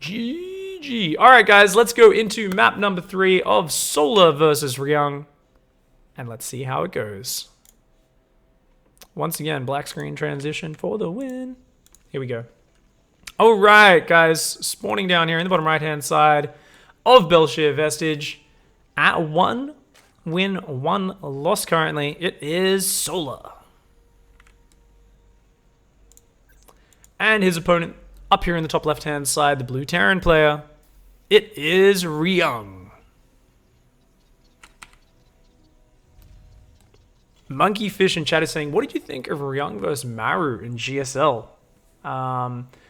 GG. All right, guys, let's go into map number 3 of Solar versus Ryung. And let's see how it goes. Once again, black screen transition for the win. Here we go. All right, guys, spawning down here in the bottom right-hand side of Belshire Vestige at 1 win, 1 loss currently. It is Solar. And his opponent up here in the top left-hand side, the blue Terran player, it is Ryung. Monkeyfish in chat is saying, what did you think of Ryung versus Maru in GSL?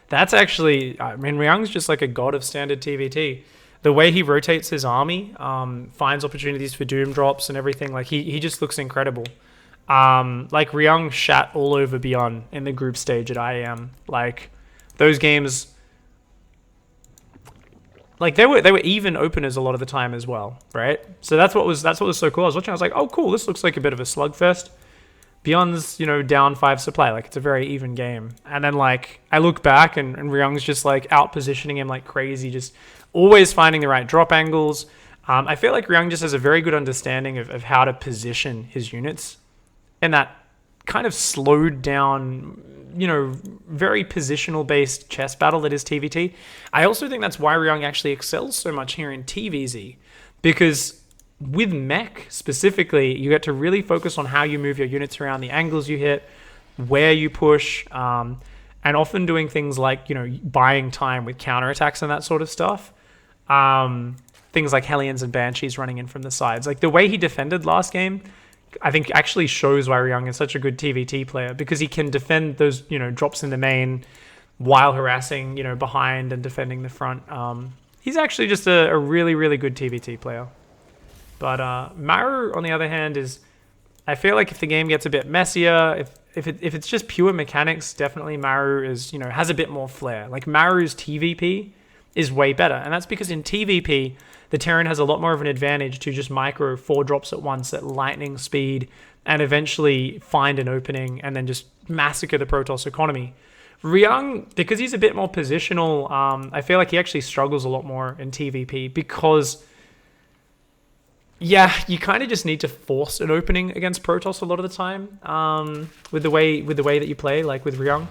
That's actually, I mean, Ryung's just like a god of standard TvT. The way he rotates his army, finds opportunities for doom drops and everything, like he just looks incredible. Like Ryung shat all over Beyond in the group stage at IEM. Like those games, like they were even openers a lot of the time as well, right? So that's what was so cool. I was watching, I was like, oh cool, this looks like a bit of a slugfest. Beyond's, you know, down 5 supply, like it's a very even game. And then like I look back and Ryung's just like out positioning him like crazy, just always finding the right drop angles. I feel like Ryung just has a very good understanding of how to position his units in that kind of slowed down, you know, very positional based chess battle that is TvT. I also think that's why Ryung actually excels so much here in TVZ, because with mech specifically, you get to really focus on how you move your units around, the angles you hit, where you push, and often doing things like, you know, buying time with counterattacks and that sort of stuff. Things like Hellions and Banshees running in from the sides. Like the way he defended last game, I think actually shows why Ryung is such a good TvT player, because he can defend those, you know, drops in the main while harassing, you know, behind and defending the front. He's actually just a really, really good TvT player. But Maru, on the other hand, is, I feel like if the game gets a bit messier, if it's just pure mechanics, definitely Maru is, you know, has a bit more flair. Like Maru's TVP is way better, and that's because in TVP, the Terran has a lot more of an advantage to just micro 4 drops at once at lightning speed and eventually find an opening and then just massacre the Protoss economy. Ryung, because he's a bit more positional, I feel like he actually struggles a lot more in TVP because, yeah, you kind of just need to force an opening against Protoss a lot of the time with the way that you play, like with Ryung.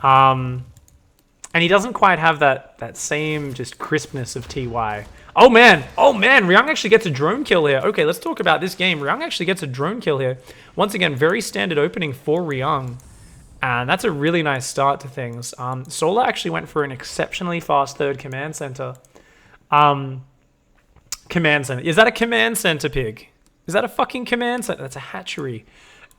And he doesn't quite have that same just crispness of TY. Oh man, Ryung actually gets a drone kill here. Okay, let's talk about this game. Ryung actually gets a drone kill here. Once again, very standard opening for Ryung. And that's a really nice start to things. Solar actually went for an exceptionally fast third command center. Command center. Is that a command center, Pig? Is that a fucking command center? That's a hatchery.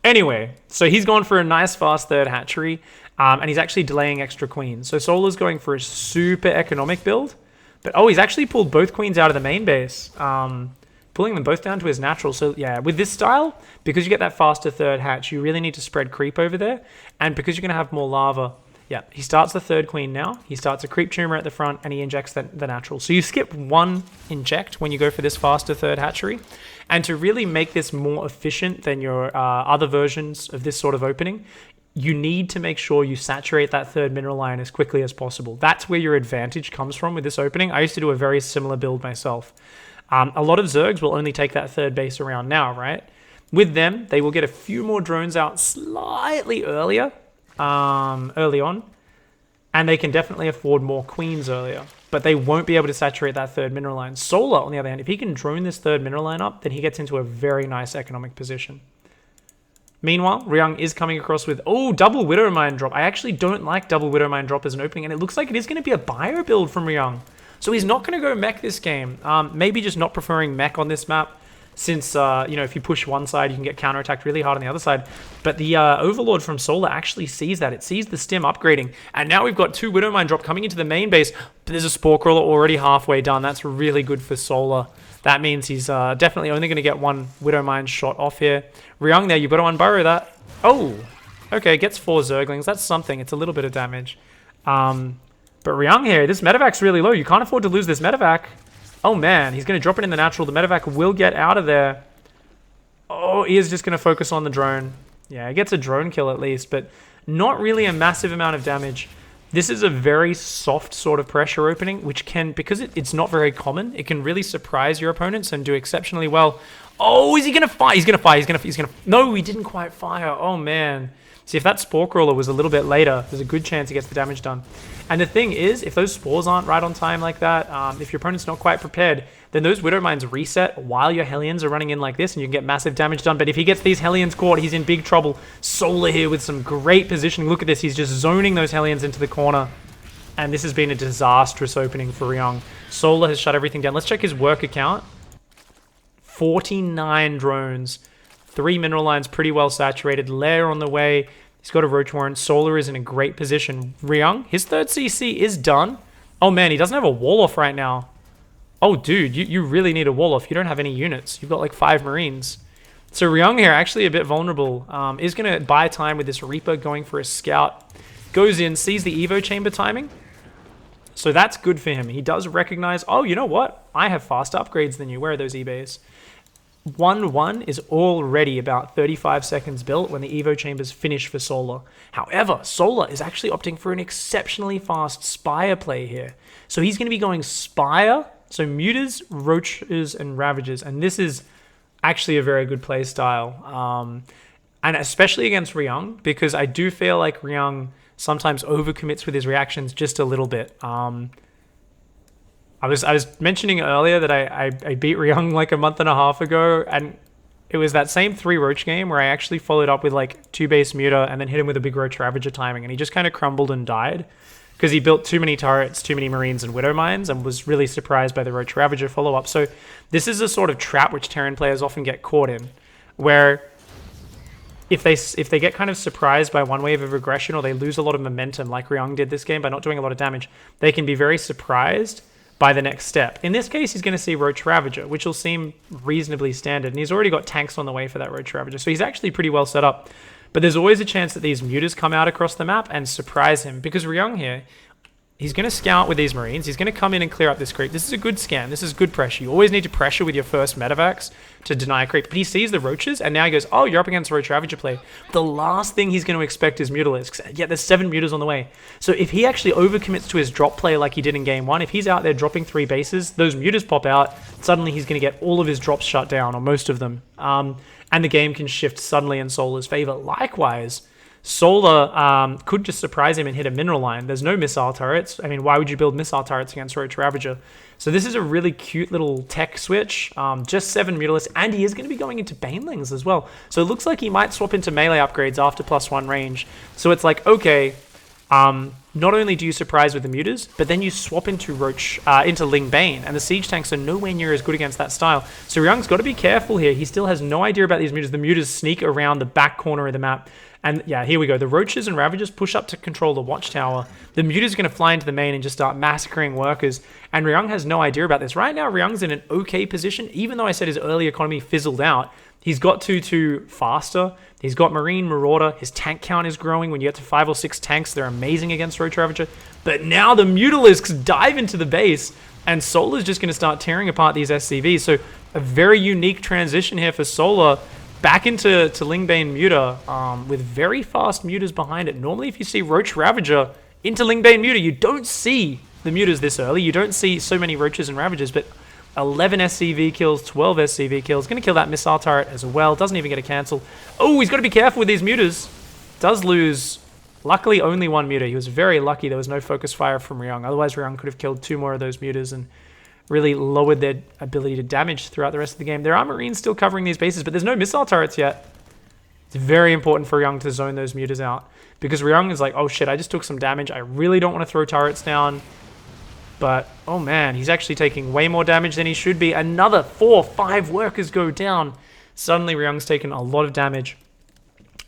Anyway, so he's gone for a nice fast third hatchery. And he's actually delaying extra queens. So Solar's going for a super economic build. But, oh, he's actually pulled both queens out of the main base, pulling them both down to his natural. So, yeah, with this style, because you get that faster third hatch, you really need to spread creep over there. And because you're going to have more lava, yeah, he starts the third queen now. He starts a creep tumor at the front, and he injects the natural. So you skip 1 inject when you go for this faster third hatchery. And to really make this more efficient than your other versions of this sort of opening, you need to make sure you saturate that third mineral line as quickly as possible. That's where your advantage comes from with this opening. I used to do a very similar build myself. A lot of Zergs will only take that third base around now, right? With them, they will get a few more drones out slightly earlier, early on, and they can definitely afford more queens earlier, but they won't be able to saturate that third mineral line. Solar, on the other hand, if he can drone this third mineral line up, then he gets into a very nice economic position. Meanwhile, Ryung is coming across with, oh, double Widow Mine drop. I actually don't like double Widow Mine drop as an opening, and it looks like it is going to be a bio build from Ryung. So he's not going to go mech this game. Maybe just not preferring mech on this map, since, you know, if you push one side, you can get counterattacked really hard on the other side. But the Overlord from Solar actually sees that. It sees the stim upgrading. And now we've got 2 Widow Mine drop coming into the main base. But there's a Spore Crawler already halfway done. That's really good for Solar. That means he's definitely only going to get 1 Widow Mine shot off here. Ryung there, you've got to unburrow that. Oh, okay, gets 4 Zerglings. That's something. It's a little bit of damage. But Ryung here, this medevac's really low. You can't afford to lose this medevac. Oh man, he's going to drop it in the natural. The medevac will get out of there. Oh, he is just going to focus on the drone. Yeah, he gets a drone kill at least, but not really a massive amount of damage. This is a very soft sort of pressure opening, which can, because it's not very common, it can really surprise your opponents and do exceptionally well. Oh, is he going to fire? He's going to fire. He's going to... No, he didn't quite fire. Oh, man. See, if that Spore Crawler was a little bit later, there's a good chance he gets the damage done. And the thing is, if those spores aren't right on time like that, if your opponent's not quite prepared, then those Widow Mines reset while your Hellions are running in like this, and you can get massive damage done. But if he gets these Hellions caught, he's in big trouble. Solar here with some great positioning. Look at this. He's just zoning those Hellions into the corner. And this has been a disastrous opening for Ryung. Solar has shut everything down. Let's check his work account. 49 drones. 3 mineral lines pretty well saturated. Lair on the way. He's got a Roach Warrant. Solar is in a great position. Ryung, his third CC is done. Oh man, he doesn't have a wall off right now. Oh dude, you really need a wall off. You don't have any units. You've got like 5 Marines. So Ryung here, actually a bit vulnerable. Is going to buy time with this Reaper going for a scout. Goes in, sees the Evo chamber timing. So that's good for him. He does recognize, oh, you know what? I have faster upgrades than you. Where are those eBays? 1-1 is already about 35 seconds built when the Evo chambers finish for Solar. However, Solar is actually opting for an exceptionally fast Spire play here. So he's going to be going Spire, so Mutas, Roaches, and Ravagers. And this is actually a very good play style. And especially against Ryung, because I do feel like Ryung sometimes overcommits with his reactions just a little bit. I was mentioning earlier that I beat Ryung like a month and a half ago, and it was that same 3 Roach game where I actually followed up with like 2 base Muta and then hit him with a big Roach Ravager timing, and he just kind of crumbled and died because he built too many turrets, too many Marines and Widow Mines, and was really surprised by the Roach Ravager follow-up. So this is a sort of trap which Terran players often get caught in, where if they get kind of surprised by one wave of aggression, or they lose a lot of momentum like Ryung did this game by not doing a lot of damage, they can be very surprised by the next step. In this case, he's going to see Roach Ravager, which will seem reasonably standard, and he's already got tanks on the way for that Roach Ravager, so he's actually pretty well set up. But there's always a chance that these Mutas come out across the map and surprise him, because Ryung here, he's going to scout with these Marines. He's going to come in and clear up this creep. This is a good scan. This is good pressure. You always need to pressure with your first medevacs to deny a creep. But he sees the Roaches, and now he goes, oh, you're up against Roach Ravager play. The last thing he's going to expect is Mutalisks. Yeah, there's 7 Mutas on the way. So if he actually overcommits to his drop play like he did in game 1, if he's out there dropping 3 bases, those Mutas pop out, suddenly he's going to get all of his drops shut down, or most of them. And the game can shift suddenly in Solar's favor. Likewise, Solar could just surprise him and hit a mineral line. There's no missile turrets. I mean, why would you build missile turrets against Roach Ravager? So this is a really cute little tech switch. Just 7 Mutalisks, and he is going to be going into Banelings as well. So it looks like he might swap into melee upgrades after +1 range. So it's like, okay, not only do you surprise with the Mutas, but then you swap into into Ling Bane, and the siege tanks are nowhere near as good against that style. So Ryung's got to be careful here. He still has no idea about these Mutas. The Mutas sneak around the back corner of the map. And yeah, here we go. The Roaches and Ravagers push up to control the Watchtower. The Muta's going to fly into the main and just start massacring workers. And Ryung has no idea about this. Right now, Ryung's in an okay position. Even though I said his early economy fizzled out, he's got 2-2 faster. He's got Marine Marauder. His tank count is growing. When you get to 5 or 6 tanks, they're amazing against Roach Ravager. But now the Mutalisks dive into the base, and Solar's just going to start tearing apart these SCVs. So a very unique transition here for Solar. Back into Lingbane Muta with very fast Mutas behind it. Normally, if you see Roach Ravager into Lingbane Muta, you don't see the Mutas this early. You don't see so many Roaches and Ravagers, but 11 SCV kills, 12 SCV kills. Going to kill that missile turret as well. Doesn't even get a cancel. Oh, he's got to be careful with these Mutas. Does lose, luckily, only 1 Muta. He was very lucky there was no focus fire from Ryung. Otherwise, Ryung could have killed 2 more of those Mutas and really lowered their ability to damage throughout the rest of the game. There are Marines still covering these bases, but there's no missile turrets yet. It's very important for Ryung to zone those Mutas out, because Ryung is like, oh shit, I just took some damage. I really don't want to throw turrets down. But, oh man, he's actually taking way more damage than he should be. Another 4-5 workers go down. Suddenly, Ryung's taken a lot of damage.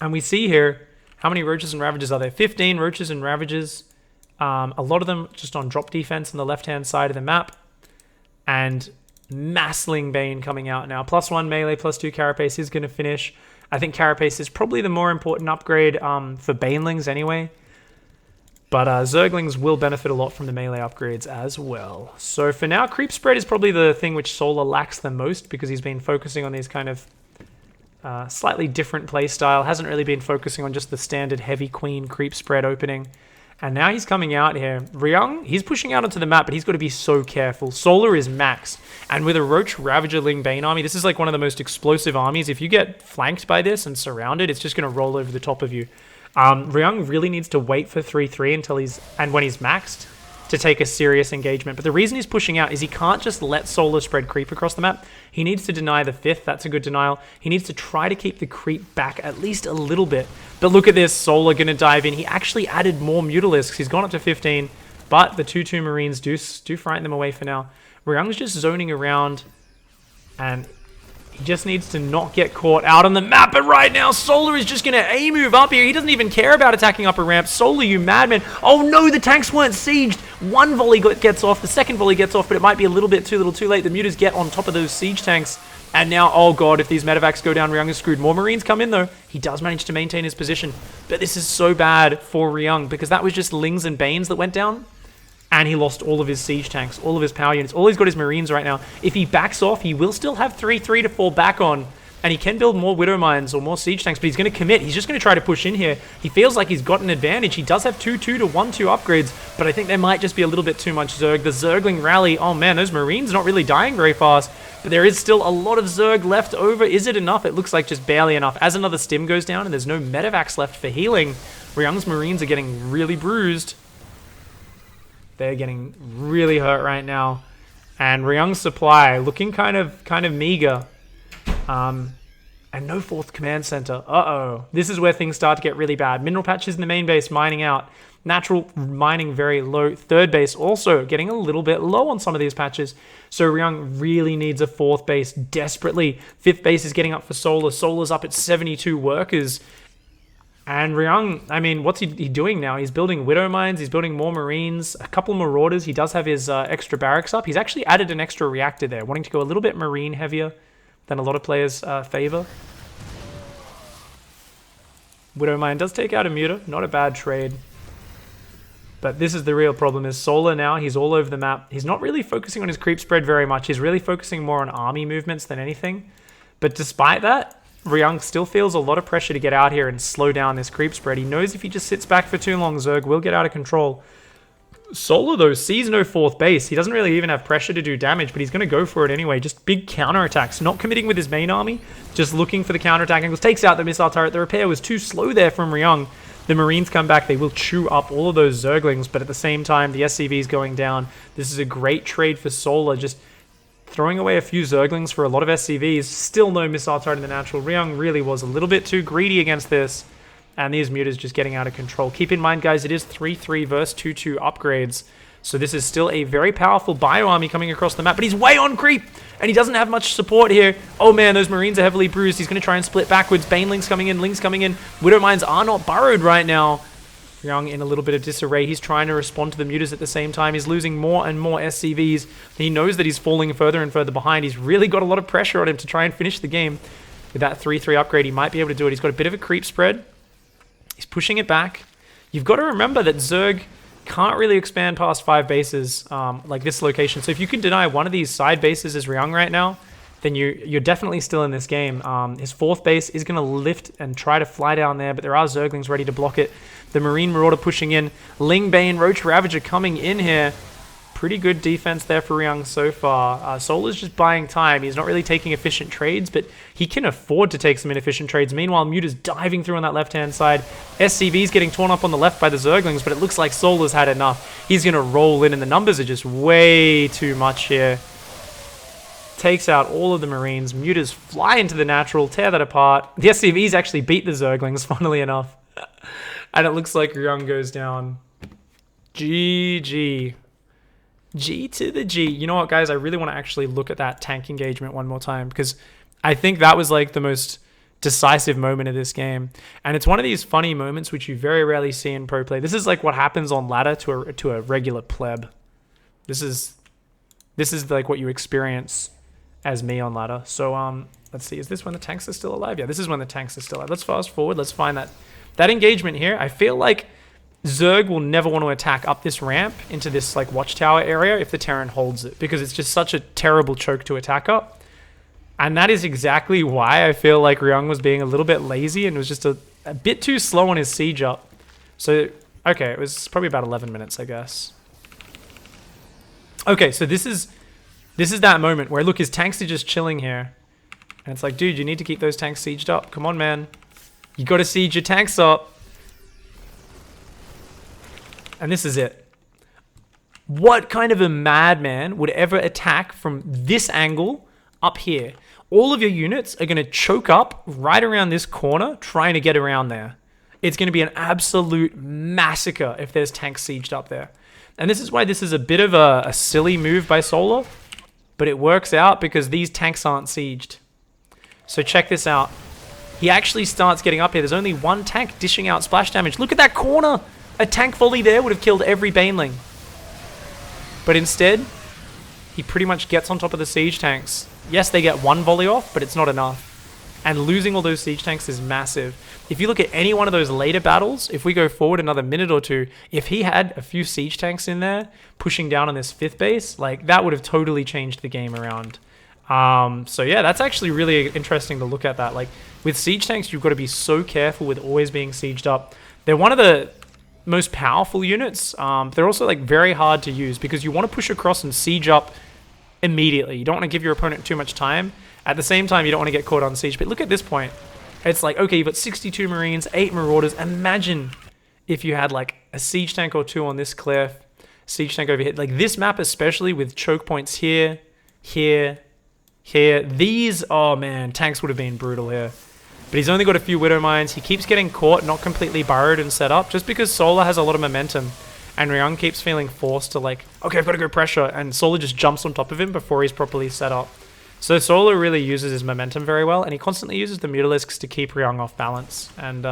And we see here, how many Roaches and Ravagers are there? 15 Roaches and Ravagers. A lot of them just on drop defense on the left-hand side of the map. And Massling Bane coming out now. +1 melee, +2 Carapace is going to finish. I think Carapace is probably the more important upgrade for Banelings anyway. But Zerglings will benefit a lot from the melee upgrades as well. So for now, Creep Spread is probably the thing which Solar lacks the most, because he's been focusing on these kind of slightly different playstyle. Hasn't really been focusing on just the standard heavy queen Creep Spread opening. And now he's coming out here. Ryung, he's pushing out onto the map, but he's got to be so careful. Solar is maxed. And with a Roach Ravager Ling Bane army, this is like one of the most explosive armies. If you get flanked by this and surrounded, it's just going to roll over the top of you. Ryung really needs to wait for 3-3 until when he's maxed to take a serious engagement. But the reason he's pushing out is he can't just let Solar spread creep across the map. He needs to deny the 5th. That's a good denial. He needs to try to keep the creep back at least a little bit. But look at this. Solar going to dive in. He actually added more Mutalisks. He's gone up to 15. But the 2-2 Marines do frighten them away for now. Ryung's just zoning around. And he just needs to not get caught out on the map. But right now, Solar is just going to A-move up here. He doesn't even care about attacking upper ramp. Solar, you madman. Oh no, the tanks weren't sieged. One volley gets off. The second volley gets off, but it might be a little too late. The mutas get on top of those siege tanks. And now, oh god, if these medevacs go down, Ryung is screwed. More Marines come in though. He does manage to maintain his position. But this is so bad for Ryung because that was just Lings and Banes that went down. And he lost all of his siege tanks, all of his power units. All he's got is Marines right now. If he backs off, he will still have 3-3 to fall back on. And he can build more Widow Mines or more siege tanks, but he's going to commit. He's just going to try to push in here. He feels like he's got an advantage. He does have 2-2 to 1-2 upgrades, but I think there might just be a little bit too much Zerg. The Zergling rally, oh man, those Marines not really dying very fast, but there is still a lot of Zerg left over. Is it enough? It looks like just barely enough. As another stim goes down and there's no medevacs left for healing, Ryung's Marines are getting really bruised. They're getting really hurt right now. And Ryung's supply looking kind of meager. And no 4th command center. Uh-oh. This is where things start to get really bad. Mineral patches in the main base mining out. Natural mining very low. 3rd base also getting a little bit low on some of these patches. So Ryung really needs a 4th base desperately. 5th base is getting up for Solar. Solar's up at 72 workers. And Ryung, I mean, what's he doing now? He's building Widow Mines, he's building more Marines, a couple Marauders. He does have his extra barracks up. He's actually added an extra reactor there, wanting to go a little bit Marine heavier than a lot of players favor. Widow Mine does take out a Muta, not a bad trade. But this is the real problem, is Solar now, he's all over the map. He's not really focusing on his creep spread very much. He's really focusing more on army movements than anything. But despite that, Ryung still feels a lot of pressure to get out here and slow down this creep spread. He knows if he just sits back for too long, Zerg will get out of control. Solar, though, sees no 4th base. He doesn't really even have pressure to do damage, but he's going to go for it anyway. Just big counterattacks. Not committing with his main army, just looking for the counterattack angles. Takes out the missile turret. The repair was too slow there from Ryung. The Marines come back. They will chew up all of those Zerglings, but at the same time, the SCV is going down. This is a great trade for Solar. Just throwing away a few Zerglings for a lot of SCVs. Still no missile turret in the natural. Ryung really was a little bit too greedy against this. And these mutas just getting out of control. Keep in mind, guys, it is 3-3 versus 2-2 upgrades. So this is still a very powerful bio army coming across the map. But he's way on creep. And he doesn't have much support here. Oh man, those Marines are heavily bruised. He's going to try and split backwards. Banelings coming in. Lings coming in. Widow Mines are not burrowed right now. Ryung in a little bit of disarray. He's trying to respond to the mutas at the same time. He's losing more and more SCVs. He knows that he's falling further and further behind. He's really got a lot of pressure on him to try and finish the game. With that 3-3 upgrade, he might be able to do it. He's got a bit of a creep spread. He's pushing it back. You've got to remember that Zerg can't really expand past 5 bases like this location. So if you can deny one of these side bases as Ryung right now, then you're definitely still in this game. His 4th base is going to lift and try to fly down there, but there are Zerglings ready to block it. The Marine Marauder pushing in. Ling Bane, Roach Ravager coming in here. Pretty good defense there for Ryung so far. Solar's just buying time. He's not really taking efficient trades, but he can afford to take some inefficient trades. Meanwhile, Muta's diving through on that left-hand side. SCV's getting torn up on the left by the Zerglings, but it looks like Solar's had enough. He's going to roll in, and the numbers are just way too much here. Takes out all of the Marines. Mutas fly into the natural, tear that apart. The SCVs actually beat the Zerglings, funnily enough. And it looks like Ryung goes down. GG. G to the G. You know what, guys? I really want to actually look at that tank engagement one more time, because I think that was like the most decisive moment of this game. And it's one of these funny moments which you very rarely see in pro play. This is like what happens on ladder to a regular pleb. This is like what you experience as me on ladder. So let's see, is this when the tanks are still alive? Yeah, this is when the tanks are still alive. Let's fast forward. Let's find that engagement here. I feel like Zerg will never want to attack up this ramp into this like watchtower area if the Terran holds it, because it's just such a terrible choke to attack up. And that is exactly why I feel like Ryung was being a little bit lazy and was just a bit too slow on his siege up. So Okay, it was probably about 11 minutes, I guess. Okay, so this is that moment where, look, his tanks are just chilling here. And it's like, dude, you need to keep those tanks sieged up. Come on, man. You got to siege your tanks up. And this is it. What kind of a madman would ever attack from this angle up here? All of your units are going to choke up right around this corner trying to get around there. It's going to be an absolute massacre if there's tanks sieged up there. And this is why this is a bit of a silly move by Solar, but it works out because these tanks aren't sieged. So check this out. He actually starts getting up here. There's only one tank dishing out splash damage. Look at that corner. A tank volley there would have killed every Baneling. But instead, he pretty much gets on top of the siege tanks. Yes, they get one volley off, but it's not enough. And losing all those siege tanks is massive. If you look at any one of those later battles, if we go forward another minute or two, if he had a few siege tanks in there pushing down on this 5th base, like that would have totally changed the game around. So yeah, that's actually really interesting to look at that. Like with siege tanks, you've got to be so careful with always being sieged up. They're one of the most powerful units. They're also like very hard to use because you want to push across and siege up immediately. You don't want to give your opponent too much time. At the same time, you don't want to get caught on siege. But look at this point. It's like, okay, you've got 62 Marines, 8 Marauders. Imagine if you had like a siege tank or 2 on this cliff, siege tank over here. Like this map especially with choke points here, here, here. These, oh man, tanks would have been brutal here. But he's only got a few Widow Mines. He keeps getting caught, not completely burrowed and set up, just because Solar has a lot of momentum. And Ryung keeps feeling forced to like, okay, I've got to go pressure. And Solar just jumps on top of him before he's properly set up. So Solar really uses his momentum very well, and he constantly uses the Mutalisks to keep Ryung off balance. And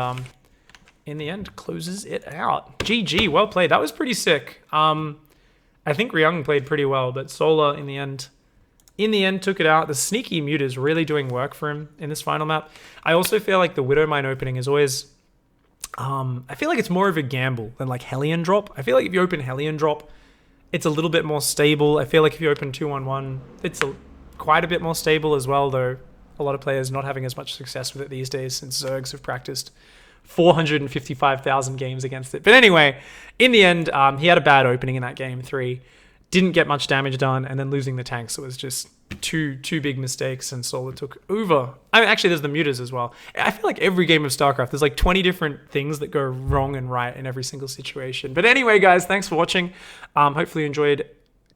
in the end, closes it out. GG, well played. That was pretty sick. I think Ryung played pretty well, but Solar in the end took it out. The sneaky mute is really doing work for him in this final map. I also feel like the Widow Mine opening is always... I feel like it's more of a gamble than like Hellion Drop. I feel like if you open Hellion Drop, it's a little bit more stable. I feel like if you open 2-1-1, it's quite a bit more stable as well, though a lot of players not having as much success with it these days since Zergs have practiced 455,000 games against it. But anyway, in the end, he had a bad opening in that game 3. Didn't get much damage done, and then losing the tanks, it was just two big mistakes, and Solar took over. I mean, actually, there's the muters as well. I feel like every game of StarCraft, there's like 20 different things that go wrong and right in every single situation. But anyway, guys, thanks for watching. Hopefully you enjoyed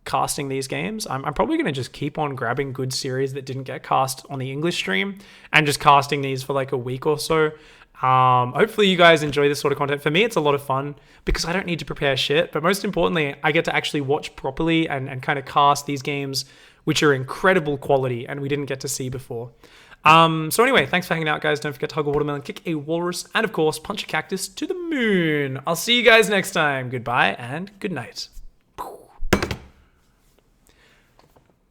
casting these games. I'm probably going to just keep on grabbing good series that didn't get cast on the English stream and just casting these for like a week or so. Hopefully you guys enjoy this sort of content. For me, it's a lot of fun because I don't need to prepare shit, but most importantly, I get to actually watch properly and kind of cast these games, which are incredible quality and we didn't get to see before. So anyway, thanks for hanging out, guys. Don't forget to hug a watermelon, kick a walrus, and of course, punch a cactus to the moon. I'll see you guys next time. Goodbye and good night.